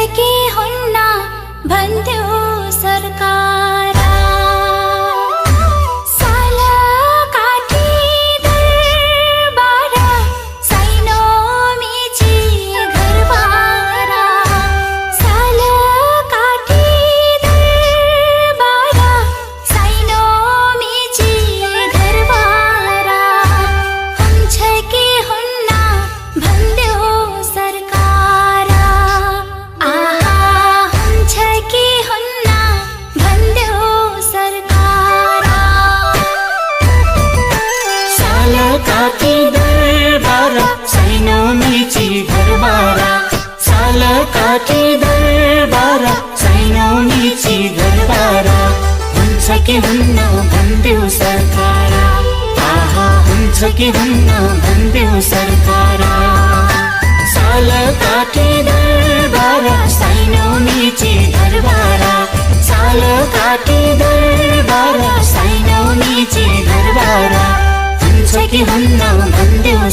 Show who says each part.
Speaker 1: कि हुन्न भन्थ्यो सरकारा। साल काटी दरबार साइनो मिची घरबारा। साल काटी दरबार साइनो मिची घरबारा। हुन्छ कि हुन्न भन्थ्यो सरकारा। आहा हुन्छ कि हुन्न भन्थ्यो सरकारा।
Speaker 2: साल काटी दरबार साइनो मिची घरबारा। साल काटी दरबार साइनो मिची घरबारा। हुन्छ कि हुन्न भन्थ्यो सरकारा। आहा हुन्छ कि हुन्न भन्थ्यो सरकारा। साल काटी दरबार साइनो मिची घरबारा। साल काटी दरबार साइनो मिची घरबारा। हुन्छ कि हुन्न भन्थ्यो